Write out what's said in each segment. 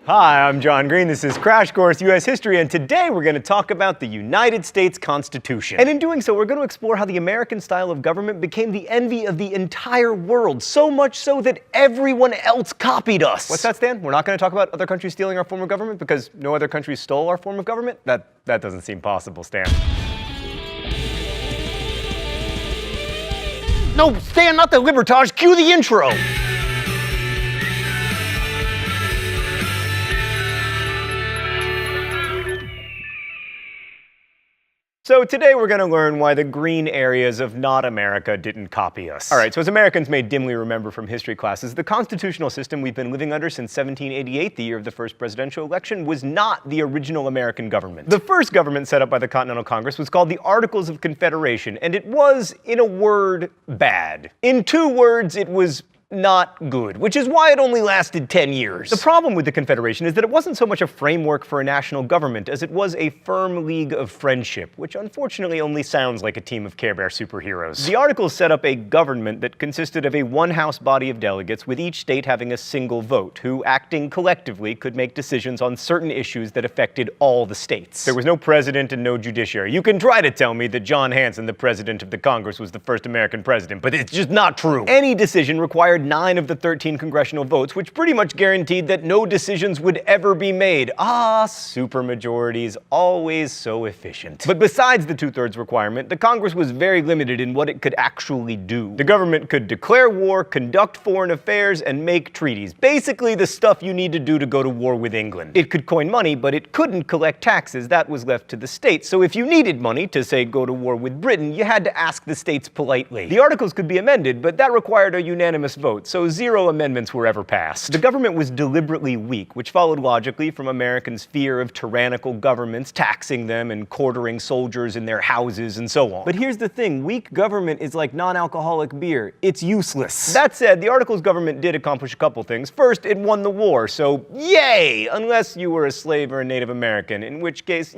Hi, I'm John Green. This is Crash Course U.S. History, and today we're going to talk about the United States Constitution. And in doing so, we're going to explore how the American style of government became the envy of the entire world, so much so that everyone else copied us. What's that, Stan? We're not going to talk about other countries stealing our form of government because no other countries stole our form of government? That doesn't seem possible, Stan. No, Stan, not the libertage. Cue the intro. So today we're going to learn why the green areas of not America didn't copy us. Alright, so as Americans may dimly remember from history classes, the constitutional system we've been living under since 1788, the year of the first presidential election, was not the original American government. The first government set up by the Continental Congress was called the Articles of Confederation, and it was, in a word, bad. In two words, it was not good, which is why it only lasted 10 years. The problem with the Confederation is that it wasn't so much a framework for a national government as it was a firm league of friendship, which unfortunately only sounds like a team of Care Bear superheroes. The Articles set up a government that consisted of a one-house body of delegates, with each state having a single vote, who, acting collectively, could make decisions on certain issues that affected all the states. There was no president and no judiciary. You can try to tell me that John Hanson, the president of the Congress, was the first American president, but it's just not true. Any decision required 9 of the 13 congressional votes, which pretty much guaranteed that no decisions would ever be made. Ah, supermajorities, always so efficient. But besides the 2/3 requirement, the Congress was very limited in what it could actually do. The government could declare war, conduct foreign affairs, and make treaties. Basically the stuff you need to do to go to war with England. It could coin money, but it couldn't collect taxes. That was left to the states. So if you needed money to, say, go to war with Britain, you had to ask the states politely. The Articles could be amended, but that required a unanimous vote, so 0 amendments were ever passed. The government was deliberately weak, which followed logically from Americans' fear of tyrannical governments taxing them and quartering soldiers in their houses and so on. But here's the thing, weak government is like non-alcoholic beer. It's useless. That said, the Articles government did accomplish a couple things. First, it won the war, so yay! Unless you were a slave or a Native American, in which case,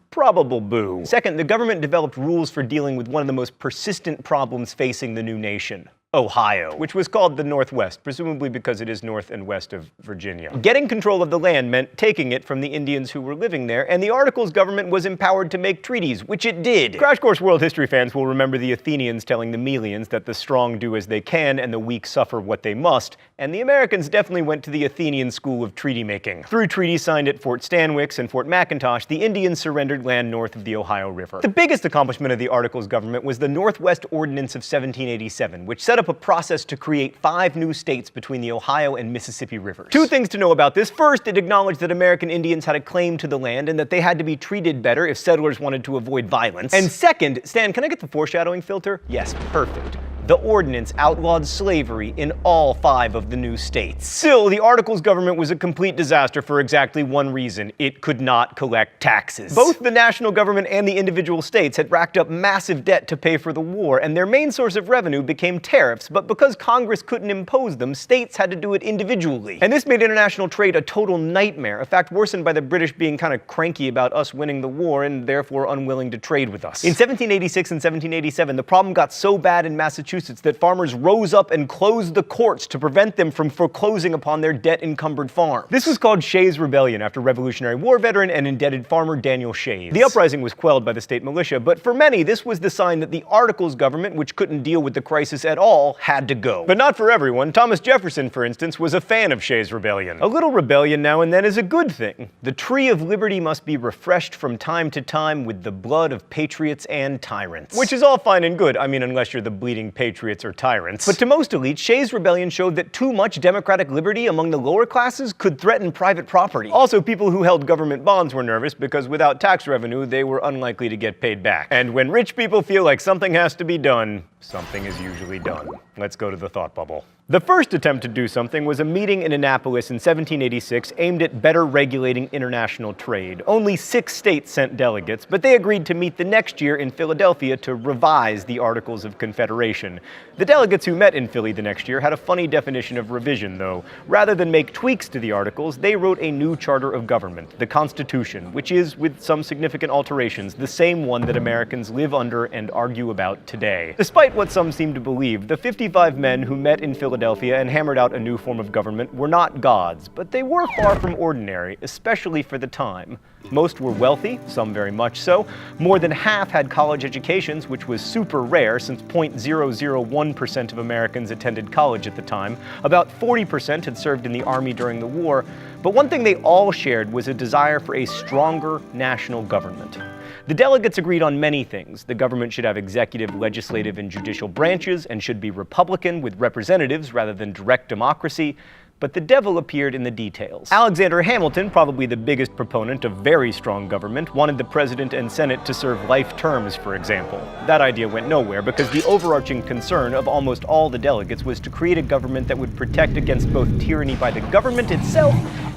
probable boo. Second, the government developed rules for dealing with one of the most persistent problems facing the new nation: Ohio, which was called the Northwest, presumably because it is north and west of Virginia. Getting control of the land meant taking it from the Indians who were living there, and the Articles government was empowered to make treaties, which it did. Crash Course World History fans will remember the Athenians telling the Melians that the strong do as they can and the weak suffer what they must, and the Americans definitely went to the Athenian school of treaty making. Through treaties signed at Fort Stanwix and Fort McIntosh, the Indians surrendered land north of the Ohio River. The biggest accomplishment of the Articles government was the Northwest Ordinance of 1787, which set up a process to create 5 new states between the Ohio and Mississippi rivers. 2 things to know about this. First, it acknowledged that American Indians had a claim to the land and that they had to be treated better if settlers wanted to avoid violence. And second, Stan, can I get the foreshadowing filter? Yes, perfect. The ordinance outlawed slavery in all 5 of the new states. Still, the Articles government was a complete disaster for exactly one reason: it could not collect taxes. Both the national government and the individual states had racked up massive debt to pay for the war, and their main source of revenue became tariffs, but because Congress couldn't impose them, states had to do it individually. And this made international trade a total nightmare, a fact worsened by the British being kind of cranky about us winning the war and therefore unwilling to trade with us. In 1786 and 1787, the problem got so bad in Massachusetts that farmers rose up and closed the courts to prevent them from foreclosing upon their debt-encumbered farms. This was called Shays' Rebellion, after Revolutionary War veteran and indebted farmer Daniel Shays. The uprising was quelled by the state militia, but for many, this was the sign that the Articles government, which couldn't deal with the crisis at all, had to go. But not for everyone. Thomas Jefferson, for instance, was a fan of Shays' Rebellion. A little rebellion now and then is a good thing. The tree of liberty must be refreshed from time to time with the blood of patriots and tyrants. Which is all fine and good, I mean, unless you're the bleeding patriots or tyrants. But to most elites, Shays' Rebellion showed that too much democratic liberty among the lower classes could threaten private property. Also, people who held government bonds were nervous because without tax revenue, they were unlikely to get paid back. And when rich people feel like something has to be done, something is usually done. Let's go to the thought bubble. The first attempt to do something was a meeting in Annapolis in 1786 aimed at better regulating international trade. Only 6 states sent delegates, but they agreed to meet the next year in Philadelphia to revise the Articles of Confederation. The delegates who met in Philly the next year had a funny definition of revision, though. Rather than make tweaks to the Articles, they wrote a new charter of government, the Constitution, which is, with some significant alterations, the same one that Americans live under and argue about today. Despite what some seem to believe, the 55 men who met in Philadelphia Philadelphia and hammered out a new form of government were not gods, but they were far from ordinary, especially for the time. Most were wealthy, some very much so. More than half had college educations, which was super rare since 0.001% of Americans attended college at the time. About 40% had served in the army during the war. But one thing they all shared was a desire for a stronger national government. The delegates agreed on many things. The government should have executive, legislative, and judicial branches and should be Republican with representatives rather than direct democracy. But the devil appeared in the details. Alexander Hamilton, probably the biggest proponent of very strong government, wanted the president and Senate to serve life terms, for example. That idea went nowhere because the overarching concern of almost all the delegates was to create a government that would protect against both tyranny by the government itself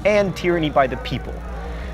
and tyranny by the people.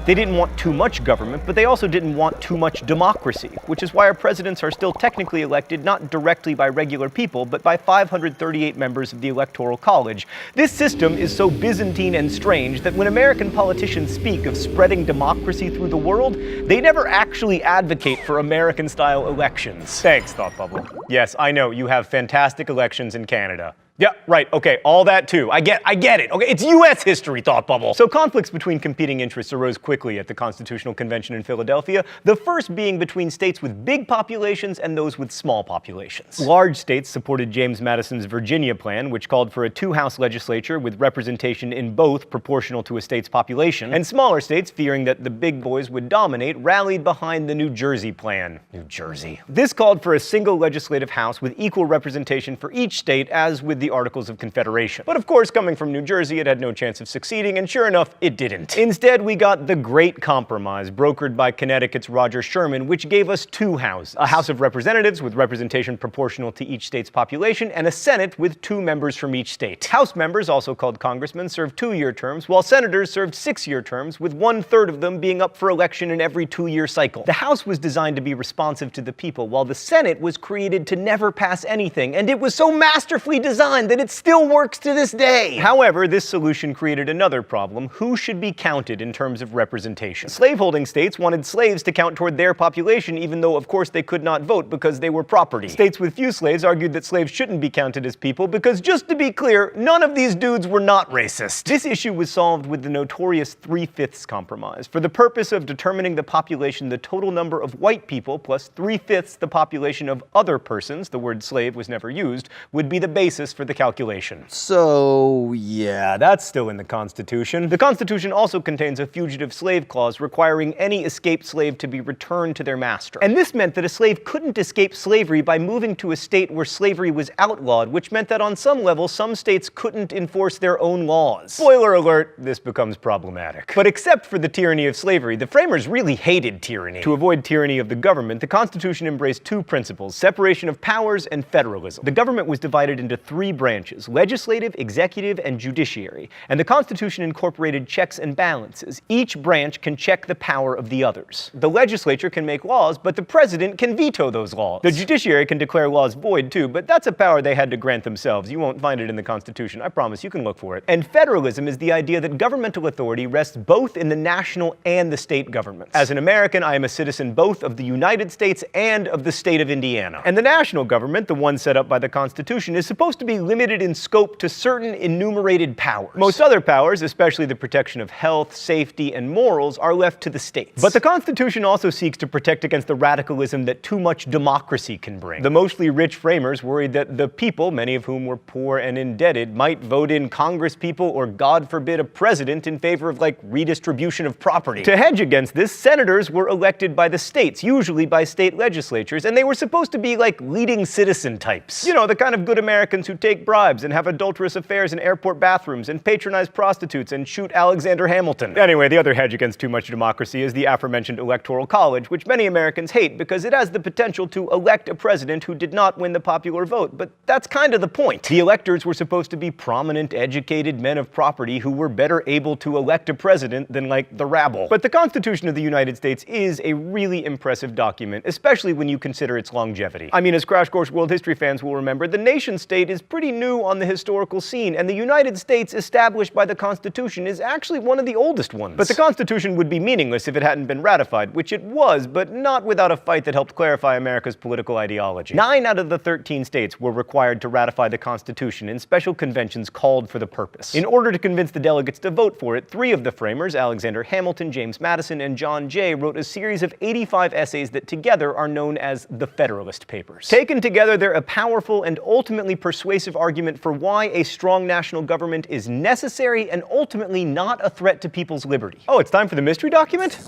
They didn't want too much government, but they also didn't want too much democracy, which is why our presidents are still technically elected not directly by regular people, but by 538 members of the Electoral College. This system is so Byzantine and strange that when American politicians speak of spreading democracy through the world, they never actually advocate for American-style elections. Thanks, Thought Bubble. Yes, I know, you have fantastic elections in Canada. Yeah, right, okay, all that too. I get it. Okay, it's US history, Thought Bubble. So conflicts between competing interests arose quickly at the Constitutional Convention in Philadelphia, the first being between states with big populations and those with small populations. Large states supported James Madison's Virginia plan, which called for a two-house legislature with representation in both proportional to a state's population, and smaller states, fearing that the big boys would dominate, rallied behind the New Jersey plan. New Jersey. This called for a single legislative house with equal representation for each state, as with the Articles of Confederation. But of course, coming from New Jersey, it had no chance of succeeding, and sure enough, it didn't. Instead, we got the Great Compromise, brokered by Connecticut's Roger Sherman, which gave us two houses. A House of Representatives with representation proportional to each state's population, and a Senate with 2 members from each state. House members, also called congressmen, served 2-year terms, while senators served 6-year terms, with 1/3 of them being up for election in every 2-year cycle. The House was designed to be responsive to the people, while the Senate was created to never pass anything, and it was so masterfully designed that it still works to this day. However, this solution created another problem: who should be counted in terms of representation? Slaveholding states wanted slaves to count toward their population, even though of course they could not vote because they were property. States with few slaves argued that slaves shouldn't be counted as people because, just to be clear, none of these dudes were not racist. This issue was solved with the notorious 3/5 compromise. For the purpose of determining the population, the total number of white people plus 3/5 the population of other persons, the word slave was never used, would be the basis for the calculation. So, yeah, that's still in the Constitution. The Constitution also contains a fugitive slave clause requiring any escaped slave to be returned to their master. And this meant that a slave couldn't escape slavery by moving to a state where slavery was outlawed, which meant that on some level, some states couldn't enforce their own laws. Spoiler alert, this becomes problematic. But except for the tyranny of slavery, the framers really hated tyranny. To avoid tyranny of the government, the Constitution embraced 2 principles: separation of powers and federalism. The government was divided into 3 branches: legislative, executive, and judiciary. And the Constitution incorporated checks and balances. Each branch can check the power of the others. The legislature can make laws, but the president can veto those laws. The judiciary can declare laws void too, but that's a power they had to grant themselves. You won't find it in the Constitution, I promise, you can look for it. And federalism is the idea that governmental authority rests both in the national and the state governments. As an American, I am a citizen both of the United States and of the state of Indiana. And the national government, the one set up by the Constitution, is supposed to be limited in scope to certain enumerated powers. Most other powers, especially the protection of health, safety, and morals, are left to the states. But the Constitution also seeks to protect against the radicalism that too much democracy can bring. The mostly rich framers worried that the people, many of whom were poor and indebted, might vote in congresspeople or, God forbid, a president in favor of, like, redistribution of property. To hedge against this, senators were elected by the states, usually by state legislatures, and they were supposed to be like leading citizen types. You know, the kind of good Americans who take bribes and have adulterous affairs in airport bathrooms and patronize prostitutes and shoot Alexander Hamilton. Anyway, the other hedge against too much democracy is the aforementioned Electoral College, which many Americans hate because it has the potential to elect a president who did not win the popular vote. But that's kind of the point. The electors were supposed to be prominent, educated men of property who were better able to elect a president than, like, the rabble. But the Constitution of the United States is a really impressive document, especially when you consider its longevity. I mean, as Crash Course World History fans will remember, the nation-state is pretty pretty new on the historical scene, and the United States established by the Constitution is actually one of the oldest ones. But the Constitution would be meaningless if it hadn't been ratified, which it was, but not without a fight that helped clarify America's political ideology. 9 out of the 13 states were required to ratify the Constitution, and special conventions called for the purpose. In order to convince the delegates to vote for it, 3 of the framers, Alexander Hamilton, James Madison, and John Jay, wrote a series of 85 essays that together are known as the Federalist Papers. Taken together, they're a powerful and ultimately persuasive argument for why a strong national government is necessary and ultimately not a threat to people's liberty. Oh, it's time for the mystery document?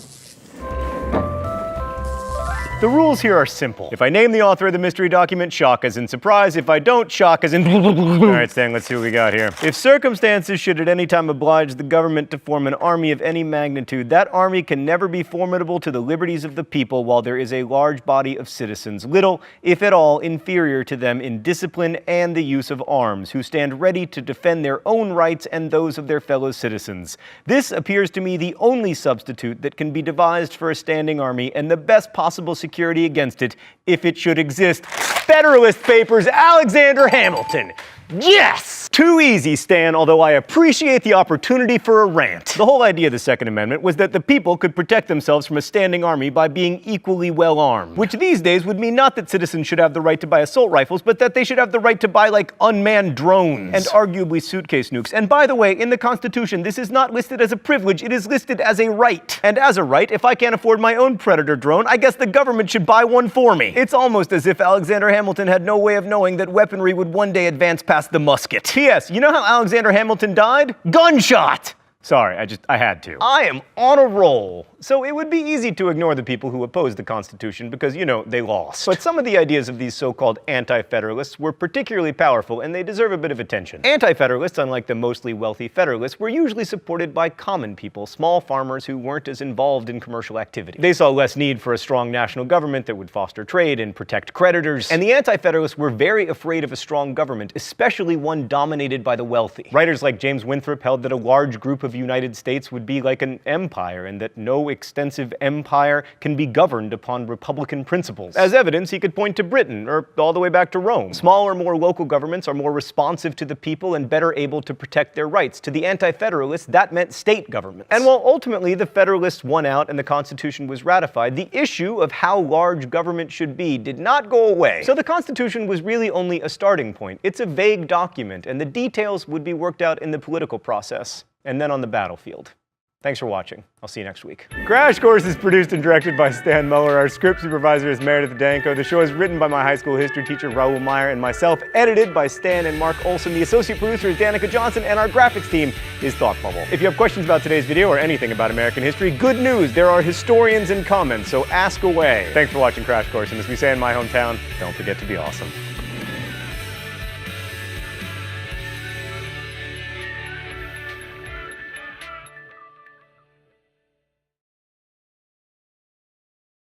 The rules here are simple. If I name the author of the mystery document, shock as in surprise. If I don't, shock as in All right, Stan, let's see what we got here. If circumstances should at any time oblige the government to form an army of any magnitude, that army can never be formidable to the liberties of the people while there is a large body of citizens, little, if at all, inferior to them in discipline and the use of arms, who stand ready to defend their own rights and those of their fellow citizens. This appears to me the only substitute that can be devised for a standing army and the best possible security against it, if it should exist. Federalist Papers, Alexander Hamilton. Yes! Too easy, Stan, although I appreciate the opportunity for a rant. The whole idea of the Second Amendment was that the people could protect themselves from a standing army by being equally well armed. Which these days would mean not that citizens should have the right to buy assault rifles, but that they should have the right to buy, like, unmanned drones. And arguably suitcase nukes. And by the way, in the Constitution, this is not listed as a privilege, it is listed as a right. And as a right, if I can't afford my own Predator drone, I guess the government should buy one for me. It's almost as if Alexander Hamilton had no way of knowing that weaponry would one day advance past the musket. P.S. You know how Alexander Hamilton died? Gunshot! Sorry, I had to. I am on a roll. So it would be easy to ignore the people who opposed the Constitution because, you know, they lost. But some of the ideas of these so-called anti-federalists were particularly powerful, and they deserve a bit of attention. Anti-federalists, unlike the mostly wealthy federalists, were usually supported by common people, small farmers who weren't as involved in commercial activity. They saw less need for a strong national government that would foster trade and protect creditors. And the anti-federalists were very afraid of a strong government, especially one dominated by the wealthy. Writers like James Winthrop held that a large group of United States would be like an empire, and that no extensive empire can be governed upon republican principles. As evidence, he could point to Britain, or all the way back to Rome. Smaller, more local governments are more responsive to the people and better able to protect their rights. To the anti-federalists, that meant state governments. And while ultimately the Federalists won out and the Constitution was ratified, the issue of how large government should be did not go away. So the Constitution was really only a starting point. It's a vague document, and the details would be worked out in the political process, and then on the battlefield. Thanks for watching. I'll see you next week. Crash Course is produced and directed by Stan Muller. Our script supervisor is Meredith Danko. The show is written by my high school history teacher, Raoul Meyer, and myself, edited by Stan and Mark Olson. The associate producer is Danica Johnson, and our graphics team is Thought Bubble. If you have questions about today's video or anything about American history, good news, there are historians in comments, so ask away. Thanks for watching Crash Course, and as we say in my hometown, don't forget to be awesome.